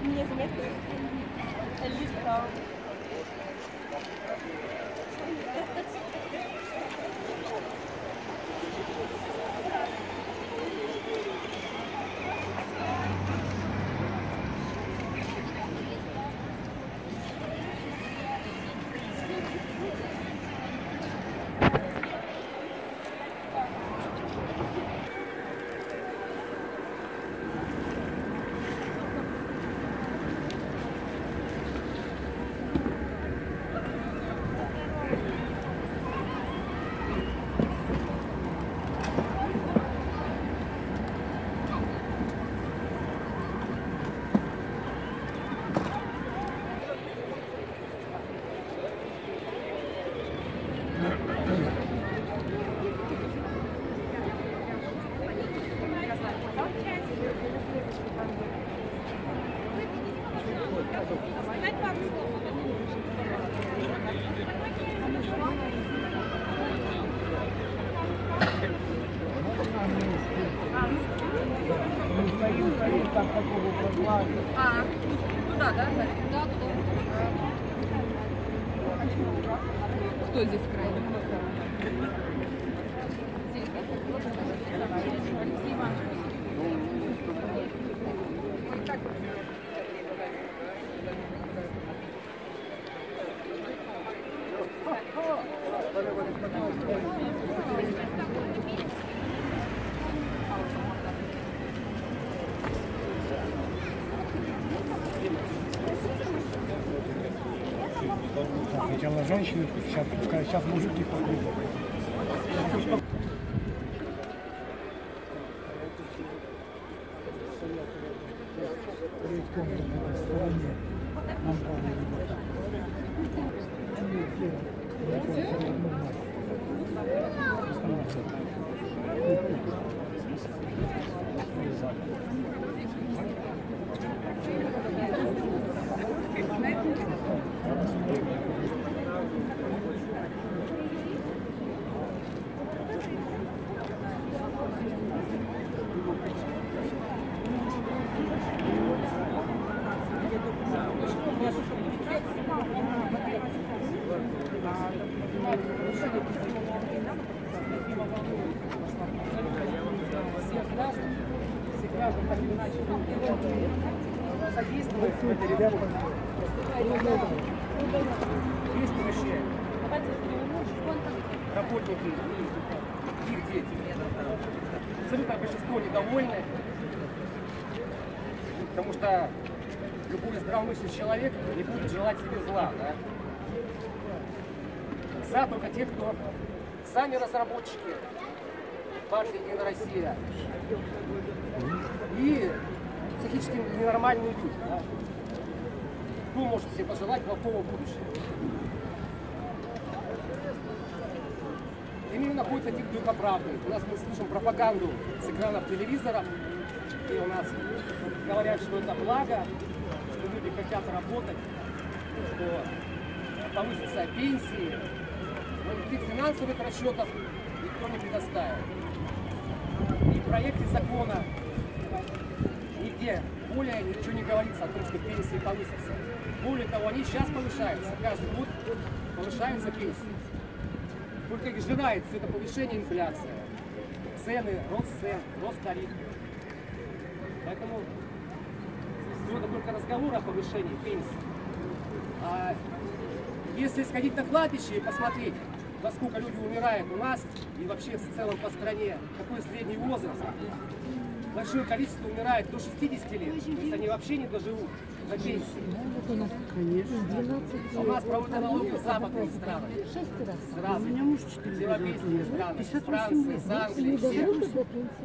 Мне заметно. Туда, да? Да, туда. Кто здесь крайний? Здесь, да? Алексей Иванович. Сначала женщины, сейчас мужики пойдут. Задействовать это, ребята. Действующие работники и их дети. Абсолютно большинство недовольны, потому что любой здравомыслящий человек не будет желать себе зла. Да? За только те, кто сами разработчики партии «Единая Россия» и психически ненормальные люди. Да? Кто может себе пожелать плохого будущего? Именно находятся те, кто их оправдывает. У нас мы слышим пропаганду с экранов телевизоров, и у нас говорят, что это благо, что люди хотят работать, что повысятся пенсии, но никаких финансовых расчетов никто не предоставил. И в проекте закона нигде более ничего не говорится о том, что пенсии повысятся. Более того, они сейчас повышаются, каждый год повышаются пенсии. Только их сжирает все это повышение инфляция, цены, рост цен, рост тарифов. Поэтому сегодня только разговор о повышении пенсии. А если сходить на кладбище и посмотреть, во сколько люди умирают у нас и вообще в целом по стране, какой средний возраст, большое количество умирает до 60 лет, то есть они вообще не доживут до пенсии. А у нас проводят аналогию с западными странами. Сразу. Европейские страны, Франция, Англия, все.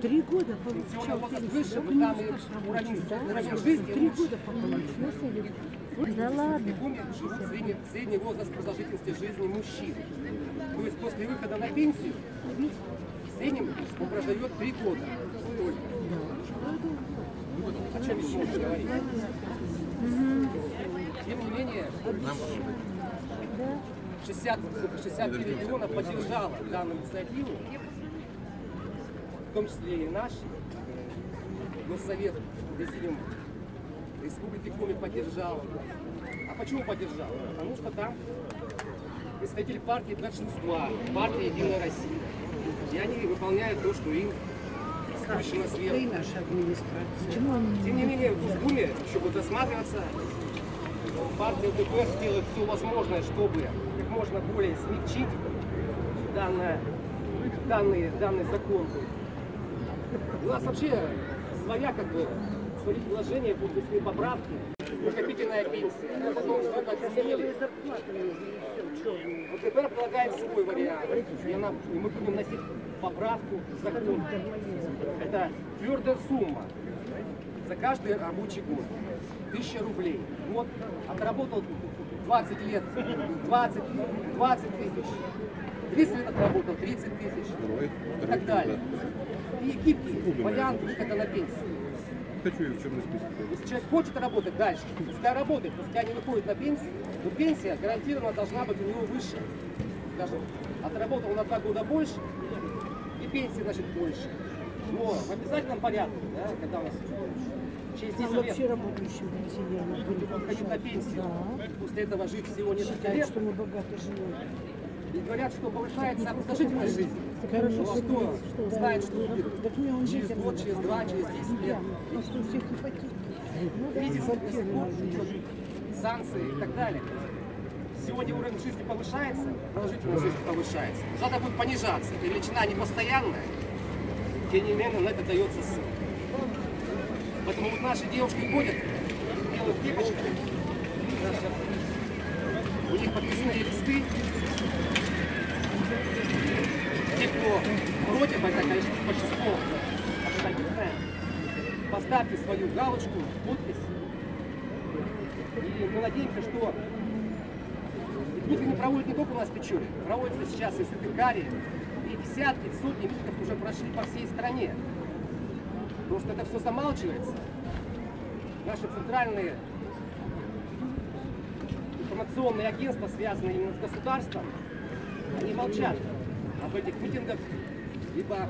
3 года. Пенсионный возраст выше, но там и уровень жизни лучше. Да ладно. Живут средний возраст продолжительности жизни мужчин. То есть после выхода на пенсию в среднем он проживет 3 года. О чем еще можно говорить? Тем не менее, 63 региона поддержало данную инициативу. том числе и наш Госсовет, Президиум Республики Коми поддержал. А почему поддержал? Потому что там представители партии большинства, партии «Единая Россия». И они выполняют то, что им спущено сверху. И наша администрация. Тем не менее, в Госдуме еще будет рассматриваться. Партия ЛДПР сделает все возможное, чтобы как можно более смягчить данный закон. У нас вообще своя, свои предложения будут свои поправки. Накопительная пенсия. Потом все это объяснили. ЛДПР предлагает свой вариант. И мы будем вносить поправку в закон. Это твердая сумма за каждый рабочий год. 1000 рублей. Вот отработал 20 лет, 20 тысяч. 30 лет отработал, 30 тысяч. И так далее. И гибкий вариант выхода на пенсию. Хочу ее в черный список. Если человек хочет работать дальше, пускай работает, пускай не выходит на пенсию, но пенсия гарантированно должна быть у него выше. Даже отработал на 2 года больше, и пенсия, значит, больше. Но в обязательном порядке, да, когда у нас через 10 лет Вообще работающим пенсионерам были. уходить на пенсию, после этого жить всего несколько Считают, лет, что мы богато живем. и говорят, что повышается продолжительность жизни. Хорошо, Ну, а кто знает, что будет Так мне он через детям год, надо через 2, помогать. через 10 лет. Потому что у всех ипотеки. Кризис до квартиры сих пор нужны. идет, санкции и так далее. Сегодня уровень жизни повышается, продолжительность жизни повышается. Надо будет понижаться. Эта величина не постоянная, тем не менее на это дается ссылка. Поэтому вот наши девушки ходят, делают кепочки, у них подписаны листы. Те, кто против, это, конечно, большинство абсолютное. Поставьте свою галочку, подпись. И мы надеемся, что митинги проводят не только у нас в Печоре, проводятся сейчас и в Сыктывкаре, и десятки, сотни митингов уже прошли по всей стране. Просто это все замалчивается. Наши центральные информационные агентства, связанные именно с государством, они молчат об этих митингах, либо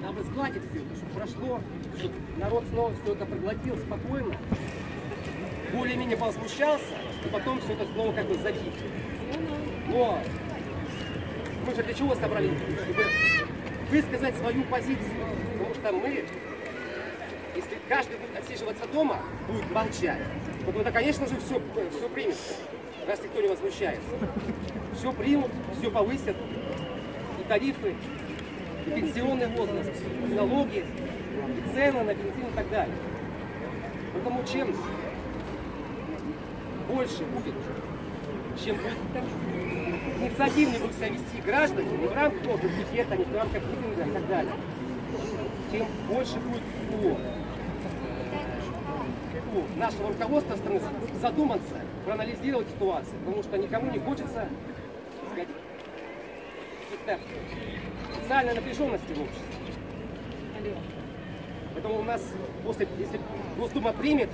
дабы сгладить все, чтобы прошло, чтобы народ снова все это проглотил спокойно, более-менее возмущался, и потом все это снова как бы забить. Но мы же для чего собрались? Чтобы высказать свою позицию. Потому что мы, если каждый будет отсиживаться дома, будет молчать, то тогда, конечно же, все примется, раз никто не возмущается. Все примут, все повысят, и тарифы, и пенсионный возраст, и налоги, и цены на бензин и так далее. Поэтому чем больше будет, чем будет инициативнее будут себя вести граждане, не в рамках бюджета, не в рамках митинга и так далее, тем больше будет у нашего руководства страны задуматься, проанализировать ситуацию, потому что никому не хочется, так сказать, каких-то социальной напряженности в обществе. Поэтому у нас, если Госдума примет,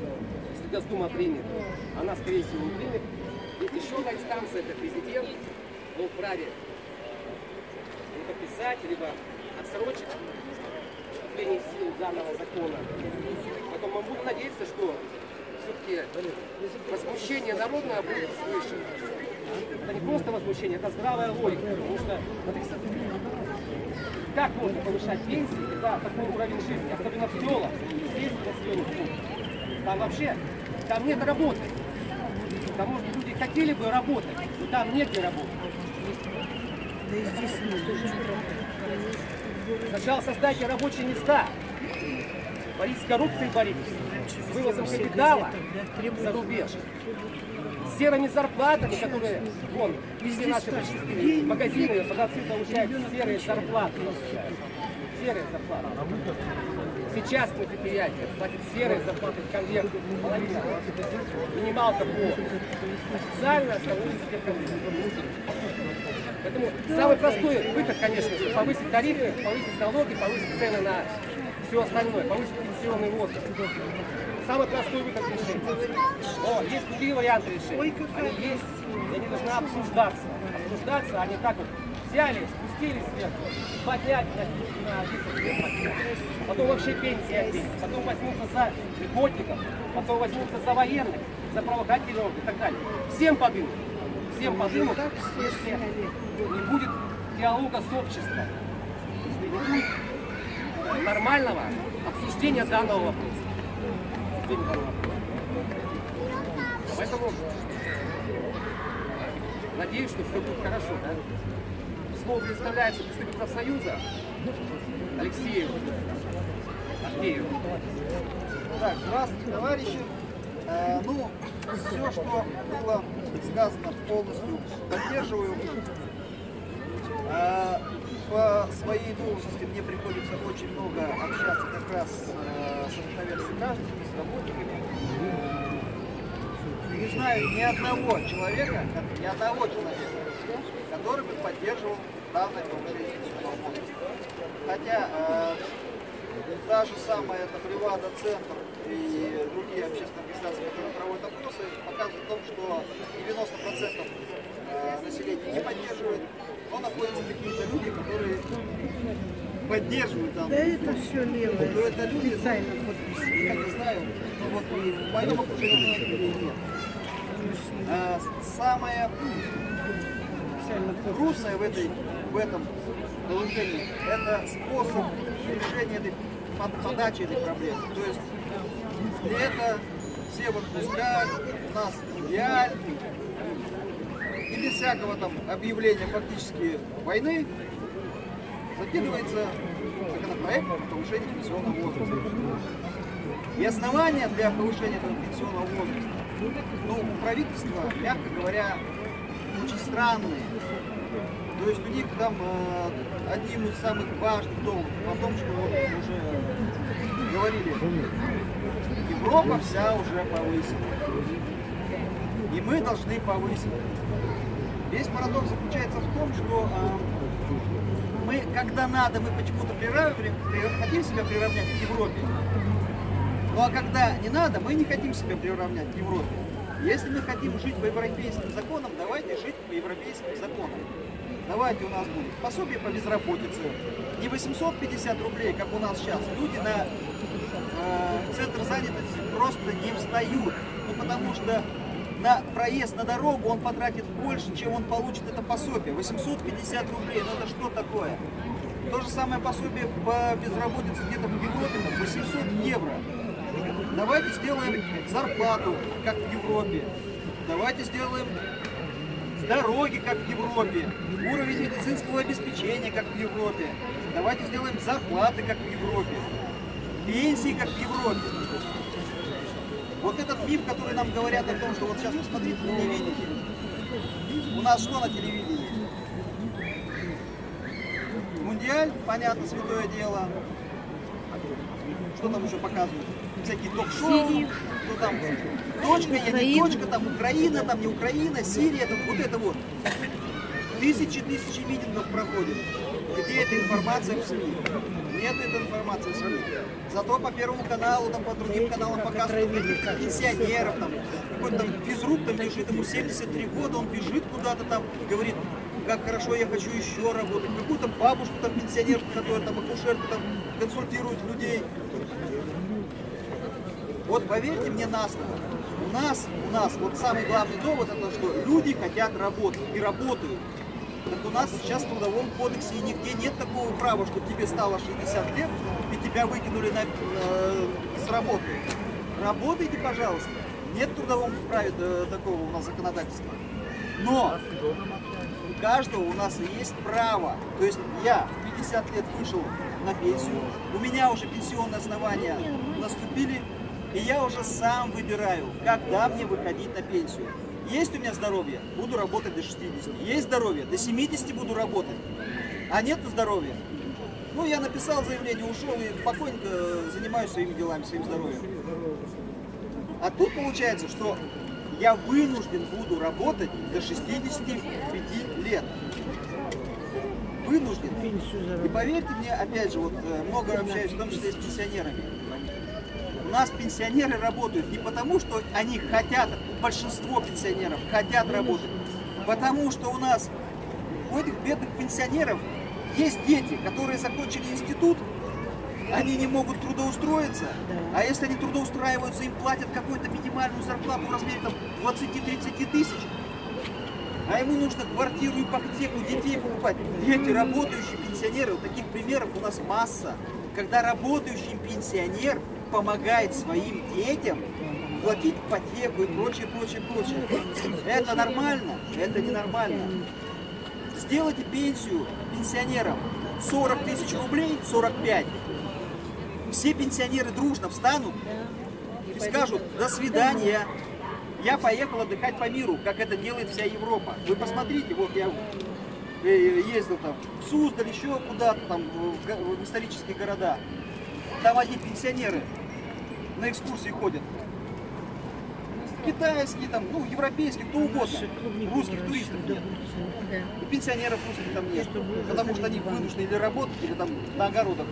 она, скорее всего, примет, есть еще одна инстанция, это президент, он вправе подписать, либо отсрочить вступление в силу данного закона. Потом мы будем надеяться, что все-таки возмущение народное будет слышно. Это не просто возмущение, это здравая логика, потому что, смотрите, как можно повышать пенсии, когда такой уровень жизни, особенно в селах, здесь населенных пунктах. Там вообще, там нет работы. Там, может быть, люди хотели бы работать, но там негде работать. Да и здесь нет. Сначала создайте рабочие места. Боритесь с коррупцией, боритесь. С вывозом капитала за рубеж. С серыми зарплатами, которые, вон, все наши российские магазины, продавцы получают серые зарплаты. Серые зарплаты. Сейчас на предприятиях платят серые зарплаты в конверт. Половина. Минималка по официально становится конверт. Поэтому самый простой выход, конечно же, повысить тарифы, повысить налоги, повысить цены на все остальное, повысить пенсионный возраст. Самый простой выход решения. Но есть другие варианты решения. Они есть, и они должны обсуждаться. Обсуждаться, а не так вот взяли, спустились сверху, подняли на 10 лет, потом вообще пенсия отбили, потом возьмутся за льготников, потом возьмутся за военных, за правоохранительных и так далее. Всем подымут. Всем подымут, если не будет диалога с обществом, если не будет нормального обсуждения данного вопроса. Поэтому надеюсь, что все будет хорошо. Да? Слово представляется представитель профсоюза Алексею Артееву. Так, здравствуйте, товарищи. Ну, все, что было сказано, полностью поддерживаю. По своей должности мне приходится очень много общаться как раз с обыкновенными гражданами, с работниками. Не знаю ни одного человека, который бы поддерживал данное повышение пенсионного возраста. Хотя та же самая Привада-центр и другие общественные организации, которые проводят опросы, показывают о том, что 90% населения не поддерживает, но находятся какие-то люди, которые поддерживают данное. Да это все левое. Но это люди, Специально подписано. я не знаю, но вот и в моем окружении таких людей нет. Самое грустное в этом положении — это способ решения подачи этой проблемы. То есть лето, все в отпусках, у нас идеально, и без всякого там объявления фактически войны закидывается законопроект о повышении пенсионного возраста. И основания для повышения этого пенсионного возраста, ну, у правительства, мягко говоря, очень странные. То есть у них там одним из самых важных доводов о том, что вот уже говорили, Европа вся уже повысила. И мы должны повысить. Весь парадокс заключается в том, что мы, когда надо, мы почему-то хотим себя приравнять к Европе. Ну а когда не надо, мы не хотим себя приравнять к Европе. Если мы хотим жить по европейским законам, давайте жить по европейским законам. Давайте у нас будет пособие по безработице. Не 850 рублей, как у нас сейчас. Люди на центр занятости просто не встают. Ну потому что на проезд на дорогу он потратит больше, чем он получит это пособие. 850 рублей, ну это что такое? То же самое пособие по безработице где-то в Европе, 800 евро. Давайте сделаем зарплату, как в Европе. Давайте сделаем дороги, как в Европе. Уровень медицинского обеспечения, как в Европе. Давайте сделаем зарплаты, как в Европе. Пенсии, как в Европе. Вот этот миф, который нам говорят о том, что вот сейчас посмотрите на телевидение. У нас что на телевидении? Мундиаль, понятно, святое дело. Что там еще показывают? Всякие ток-шоу, что там точка, я не точка, там Украина, там не Украина, Сирия, там вот это вот. Тысячи митингов проходит. Где эта информация в СМИ? Нет этой информации в СМИ. Зато по Первому каналу, там, по другим каналам показывают каких-то пенсионеров, там, какой-то там физрук там лежит, ему 73 года, он бежит куда-то там, говорит, как хорошо, я хочу еще работать. Какую-то бабушку там, пенсионерку, которая там акушерку там консультирует людей. Вот поверьте мне на слово, у нас вот самый главный довод это, что люди хотят работать и работают. Так у нас сейчас в Трудовом кодексе и нигде нет такого права, что тебе стало 60 лет и тебя выкинули с работы. Работайте, пожалуйста. Нет в Трудовом праве такого у нас законодательства. Но у каждого у нас есть право. То есть я в 50 лет вышел на пенсию, у меня уже пенсионные основания наступили, и я уже сам выбираю, когда мне выходить на пенсию. Есть у меня здоровье, буду работать до 60. Есть здоровье, до 70 буду работать. А нету здоровья. Ну, я написал заявление, ушел и спокойненько занимаюсь своими делами, своим здоровьем. А тут получается, что я вынужден буду работать до 65 лет. Вынужден. И поверьте мне, опять же, вот много общаюсь, в том числе с пенсионерами. У нас пенсионеры работают не потому, что они хотят, большинство пенсионеров хотят работать, потому что у нас у этих бедных пенсионеров есть дети, которые закончили институт, они не могут трудоустроиться, а если они трудоустраиваются, им платят какую-то минимальную зарплату в размере 20-30 тысяч, а ему нужно квартиру, ипотеку, детей покупать. Эти работающие пенсионеры, вот таких примеров у нас масса, когда работающий пенсионер помогает своим детям платить ипотеку и прочее, прочее, прочее. Это нормально? Это ненормально. Сделайте пенсию пенсионерам 40 тысяч рублей, 45. Все пенсионеры дружно встанут и скажут: до свидания, я поехал отдыхать по миру, как это делает вся Европа. Вы посмотрите, вот я ездил там в Суздаль, еще куда-то там, в исторические города. Там одни пенсионеры на экскурсии ходят. Китайские, там, ну, европейские, кто угодно. Русских туристов нет. И пенсионеров русских там нет. Потому что они вынуждены или работать, или там на огородах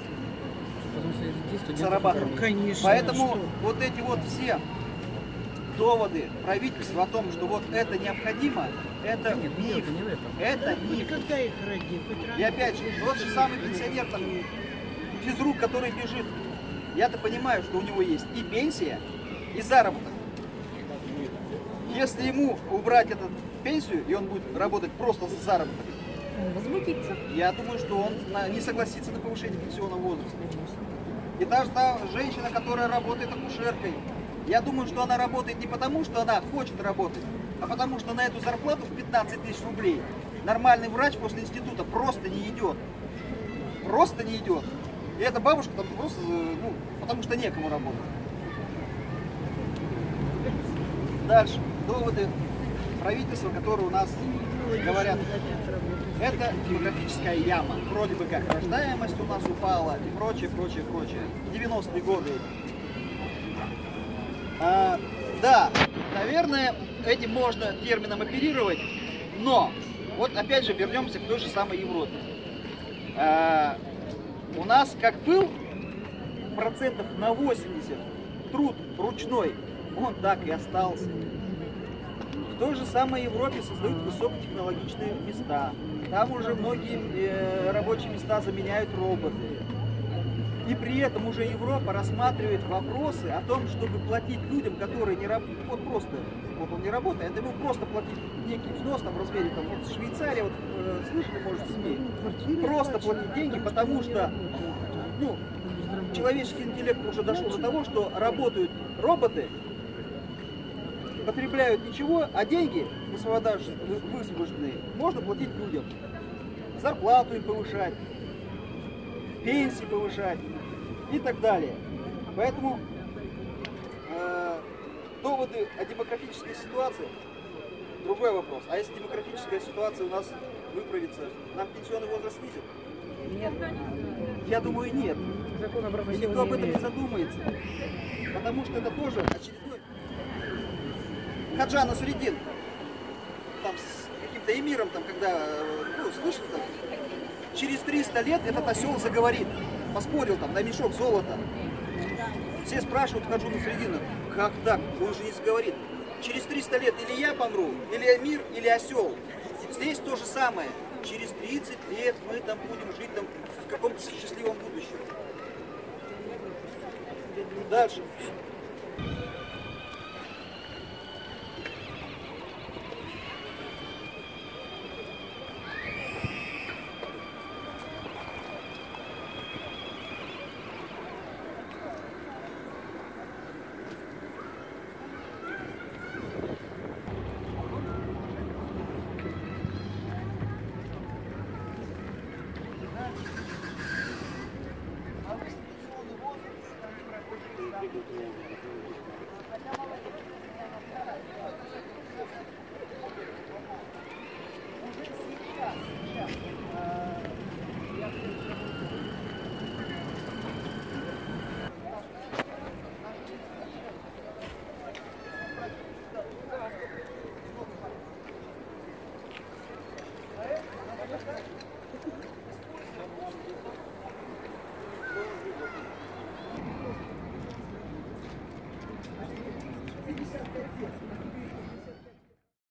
зарабатывать. Поэтому вот эти вот все доводы правительства о том, что вот это необходимо, это миф. Это миф. И опять же, тот же самый пенсионер, там, физрук, который бежит, я-то понимаю, что у него есть и пенсия, и заработок. Если ему убрать эту пенсию, и он будет работать просто за заработок, Возмутиться. я думаю, что он не согласится на повышение пенсионного возраста. И та же та женщина, которая работает акушеркой, я думаю, что она работает не потому, что она хочет работать, а потому что на эту зарплату в 15 тысяч рублей нормальный врач после института просто не идет. Просто не идет. И эта бабушка там просто, ну, потому что некому работать. Дальше. Доводы правительства, которые у нас говорят: это демографическая яма. Вроде бы как рождаемость у нас упала и прочее, прочее, прочее. 90-е годы. Да, наверное, этим можно термином оперировать, но вот опять же вернемся к той же самой Европе. У нас как был процентов на 80 труд ручной, он так и остался. В той же самой Европе создают высокотехнологичные места. Там уже многие рабочие места заменяют роботы. И при этом уже Европа рассматривает вопросы о том, чтобы платить людям, которые не работают, вот просто, вот он не работает, ему просто платить некий взнос там, в размере, там, вот Швейцария, вот, слышали, может, СМИ, просто платить деньги, потому что, ну, человеческий интеллект уже дошел до того, что работают роботы, потребляют ничего, а деньги, высвобожденные, можно платить людям. Зарплату им повышать, пенсии повышать и так далее. Поэтому доводы о демографической ситуации — другой вопрос. А если демографическая ситуация у нас выправится, нам пенсионный возраст снизит? Нет. Я думаю, нет. И никто об этом не задумается. Потому что это тоже очередной Хаджа Насреддин, там с каким-то эмиром, там, когда, ну, слышали, там, через 300 лет этот осел заговорит. Поспорил там на мешок золота. Все спрашивают Хаджу Насреддина: как так? Он же не заговорит. Через 300 лет или я помру, или эмир, или осел. Здесь то же самое. Через 30 лет мы там будем жить там в каком-то счастливом будущем. Дальше.